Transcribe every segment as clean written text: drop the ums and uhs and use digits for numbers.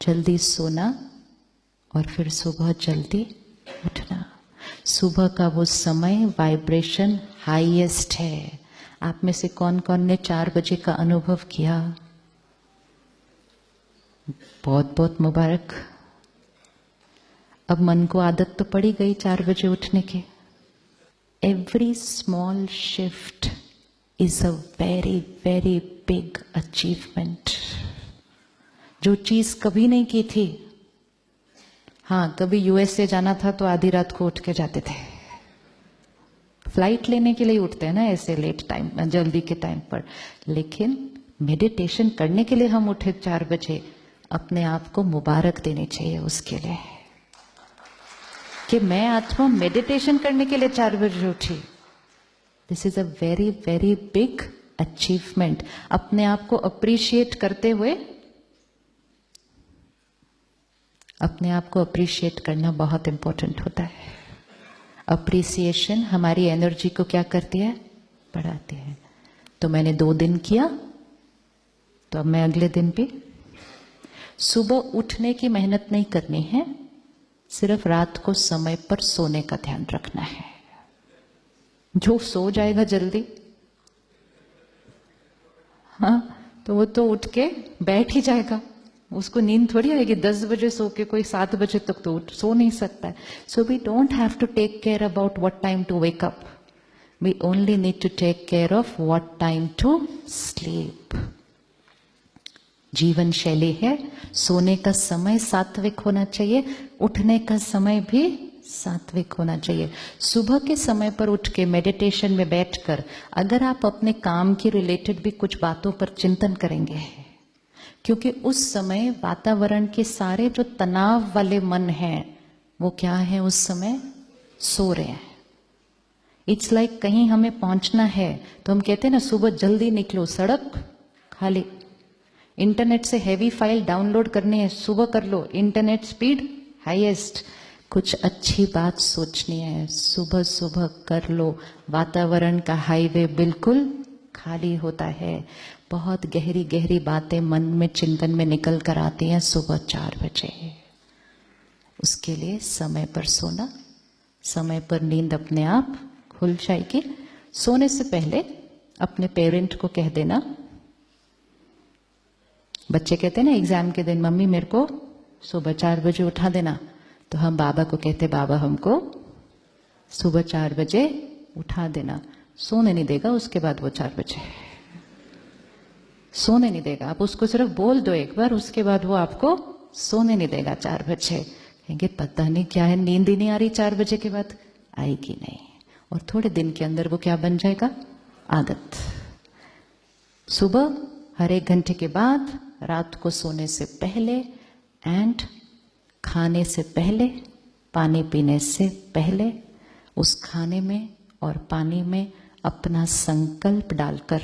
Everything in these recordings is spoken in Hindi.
जल्दी सोना और फिर सुबह जल्दी उठना। सुबह का वो समय वाइब्रेशन हाईएस्ट है। आप में से कौन कौन ने 4 बजे का अनुभव किया? बहुत बहुत मुबारक। अब मन को आदत तो पड़ी गई 4 बजे उठने की। Every small shift is a very very big achievement. जो चीज कभी नहीं की थी, हाँ कभी यूएसए जाना था तो आधी रात को उठ के जाते थे। फ्लाइट लेने के लिए उठते हैं ना ऐसे लेट टाइम, जल्दी के टाइम पर। लेकिन मेडिटेशन करने के लिए हम उठे 4 बजे, अपने आप को मुबारक देनी चाहिए उसके लिए कि मैं आत्मा मेडिटेशन करने के लिए 4 बजे उठी। This is a very very big achievement. अपने आप को अप्रिशिएट करते हुए, अपने आप को अप्रिशिएट करना बहुत इंपॉर्टेंट होता है। अप्रिसिएशन हमारी एनर्जी को क्या करती है? बढ़ाती है। तो मैंने 2 दिन किया, तो अब मैं अगले दिन भी। सुबह उठने की मेहनत नहीं करनी है, सिर्फ रात को समय पर सोने का ध्यान रखना है। जो सो जाएगा जल्दी, हाँ तो वो तो उठ के बैठ ही जाएगा, उसको नींद थोड़ी आएगी। 10 बजे सो के कोई 7 बजे तक तो सो नहीं सकता है। So we don't have to take care about what time to wake up, we only need to take care of what time to sleep. जीवन शैली है, सोने का समय सात्विक होना चाहिए, उठने का समय भी सात्विक होना चाहिए। सुबह के समय पर उठ के मेडिटेशन में बैठकर अगर आप अपने काम के रिलेटेड भी कुछ बातों पर चिंतन करेंगे, क्योंकि उस समय वातावरण के सारे जो तनाव वाले मन हैं वो क्या है, उस समय सो रहे हैं। इट्स लाइक कहीं हमें पहुंचना है तो हम कहते हैं ना सुबह जल्दी निकलो, सड़क खाली। इंटरनेट से हैवी फाइल डाउनलोड करनी है, सुबह कर लो, इंटरनेट स्पीड हाईएस्ट। कुछ अच्छी बात सोचनी है, सुबह सुबह कर लो। वातावरण का हाईवे बिल्कुल खाली होता है। बहुत गहरी गहरी बातें मन में चिंतन में निकल कर आती हैं सुबह 4 बजे। उसके लिए समय पर सोना, समय पर नींद अपने आप खुल जाएगी। सोने से पहले अपने पेरेंट को कह देना, बच्चे कहते हैं ना एग्जाम के दिन, मम्मी मेरे को सुबह 4 बजे उठा देना, तो हम बाबा को कहते, बाबा हमको सुबह 4 बजे उठा देना। सोने नहीं देगा उसके बाद वो 4 बजे सोने नहीं देगा। आप उसको सिर्फ बोल दो एक बार, उसके बाद वो आपको सोने नहीं देगा 4 बजे। कहेंगे पता नहीं क्या है, नींद ही नहीं आ रही 4 बजे के बाद। आएगी नहीं, और थोड़े दिन के अंदर वो क्या बन जाएगा, आदत। सुबह हर 1 घंटे के बाद, रात को सोने से पहले एंड खाने से पहले, पानी पीने से पहले, उस खाने में और पानी में अपना संकल्प डालकर,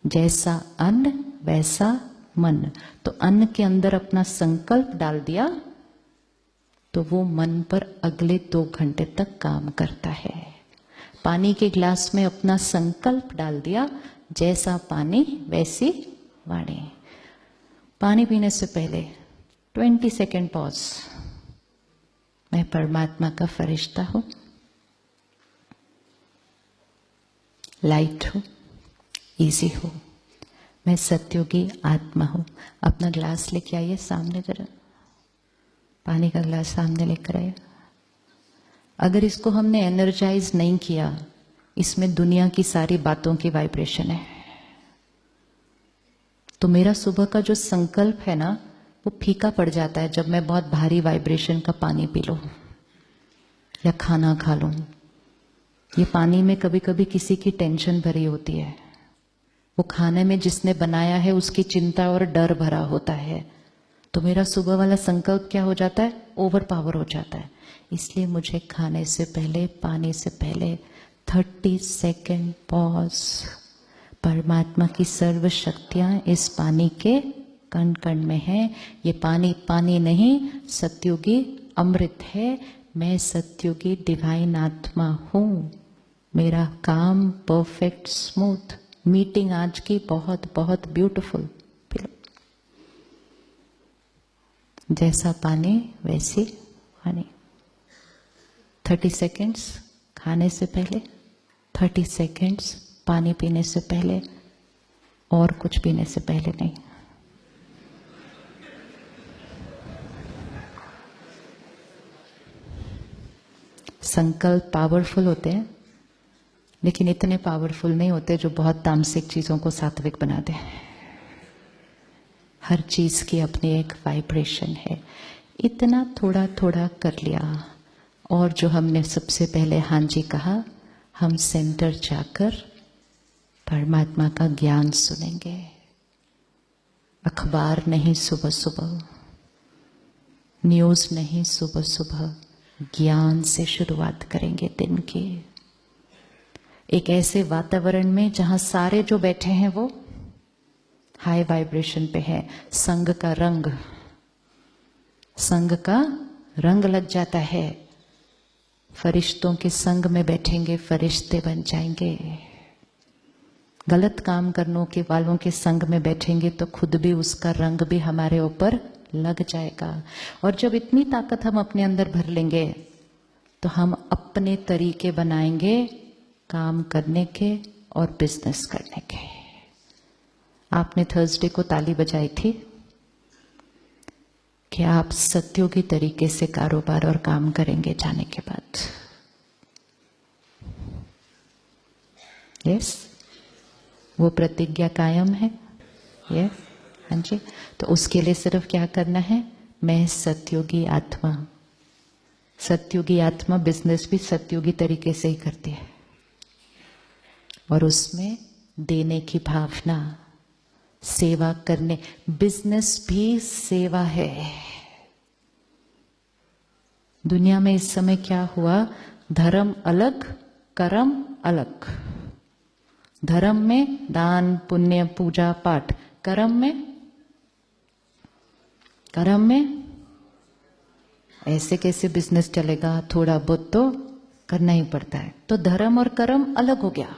जैसा अन्न वैसा मन। तो अन्न के अंदर अपना संकल्प डाल दिया तो वो मन पर अगले 2 घंटे तक काम करता है। पानी के गिलास में अपना संकल्प डाल दिया, जैसा पानी वैसी वाणी। पानी पीने से पहले 20 सेकेंड पॉज। मैं परमात्मा का फरिश्ता हूं, लाइट हूं, इजी हूं, मैं सत्योगी आत्मा हूं। अपना ग्लास लेके आइए सामने, जरा पानी का ग्लास सामने लेकर आइए। अगर इसको हमने एनर्जाइज नहीं किया, इसमें दुनिया की सारी बातों की वाइब्रेशन है। तो मेरा सुबह का जो संकल्प है ना, वो फीका पड़ जाता है जब मैं बहुत भारी वाइब्रेशन का पानी पी लूं या खाना खा लूं। ये पानी में कभी कभी किसी की टेंशन भरी होती है, वो खाने में जिसने बनाया है उसकी चिंता और डर भरा होता है। तो मेरा सुबह वाला संकल्प क्या हो जाता है, ओवर पावर हो जाता है। इसलिए मुझे खाने से पहले, पानी से पहले 30 सेकेंड पॉज। परमात्मा की सर्व शक्तियां इस पानी के कण कण में है। ये पानी पानी नहीं, सत्युगी अमृत है। मैं सत्युगी डिवाइन आत्मा हूं। मेरा काम परफेक्ट स्मूथ। मीटिंग आज की बहुत बहुत ब्यूटीफुल। जैसा पानी वैसी वाणी। 30 सेकेंड्स खाने से पहले, 30 सेकेंड्स पानी पीने से पहले, और कुछ पीने से पहले नहीं। संकल्प पावरफुल होते हैं, लेकिन इतने पावरफुल नहीं होते जो बहुत तामसिक चीजों को सात्विक बना दे। हर चीज की अपनी एक वाइब्रेशन है। इतना थोड़ा थोड़ा कर लिया, और जो हमने सबसे पहले हाँ जी कहा, हम सेंटर जाकर परमात्मा का ज्ञान सुनेंगे। अखबार नहीं सुबह सुबह, न्यूज नहीं सुबह सुबह, ज्ञान से शुरुआत करेंगे दिन की। एक ऐसे वातावरण में जहां सारे जो बैठे हैं वो हाई वाइब्रेशन पे है। संग का रंग लग जाता है। फरिश्तों के संग में बैठेंगे, फरिश्ते बन जाएंगे। गलत काम करने के वालों के संग में बैठेंगे तो खुद भी उसका रंग भी हमारे ऊपर लग जाएगा। और जब इतनी ताकत हम अपने अंदर भर लेंगे तो हम अपने तरीके बनाएंगे काम करने के और बिजनेस करने के। आपने थर्सडे को ताली बजाई थी कि आप सत्योगी तरीके से कारोबार और काम करेंगे जाने के बाद। यस, वो प्रतिज्ञा कायम है। यस, हाँ जी। तो उसके लिए सिर्फ क्या करना है, मैं सत्योगी आत्मा। सत्योगी आत्मा बिजनेस भी सत्योगी तरीके से ही करती है, और उसमें देने की भावना, सेवा करने। बिजनेस भी सेवा है। दुनिया में इस समय क्या हुआ, धर्म अलग, कर्म अलग। धर्म में दान पुण्य पूजा पाठ, कर्म में ऐसे कैसे बिजनेस चलेगा, थोड़ा बहुत तो करना ही पड़ता है। तो धर्म और कर्म अलग हो गया।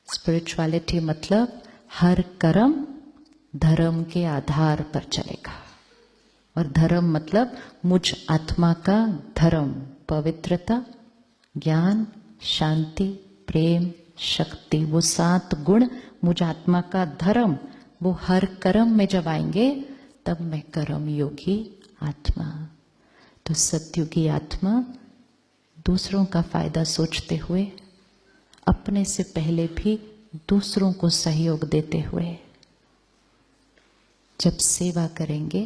स्पिरिचुअलिटी मतलब हर कर्म धर्म के आधार पर चलेगा, और धर्म मतलब मुझ आत्मा का धर्म, पवित्रता, ज्ञान, शांति, प्रेम, शक्ति, वो 7 गुण मुझ आत्मा का धर्म, वो हर कर्म में जब आएंगे तब मैं कर्म योगी आत्मा। तो सत्युगी आत्मा दूसरों का फायदा सोचते हुए, अपने से पहले भी दूसरों को सहयोग देते हुए जब सेवा करेंगे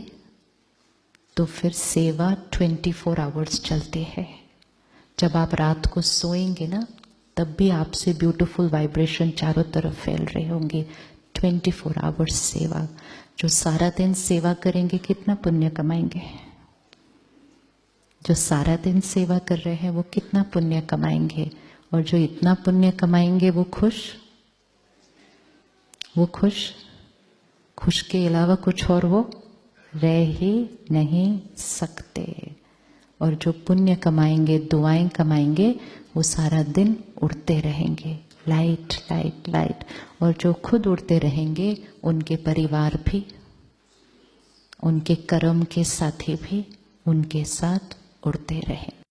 तो फिर सेवा 24 आवर्स चलती है। जब आप रात को सोएंगे ना, तब भी आपसे ब्यूटीफुल वाइब्रेशन चारों तरफ फैल रही होंगी। 24 आवर्स सेवा। जो सारा दिन सेवा करेंगे कितना पुण्य कमाएंगे। जो सारा दिन सेवा कर रहे हैं वो कितना पुण्य कमाएंगे। और जो इतना पुण्य कमाएंगे वो खुश के अलावा कुछ और वो रह ही नहीं सकते। और जो पुण्य कमाएंगे, दुआएं कमाएंगे, वो सारा दिन उड़ते रहेंगे, लाइट लाइट लाइट। और जो खुद उड़ते रहेंगे, उनके परिवार भी, उनके कर्म के साथी भी उनके साथ उड़ते रहेंगे।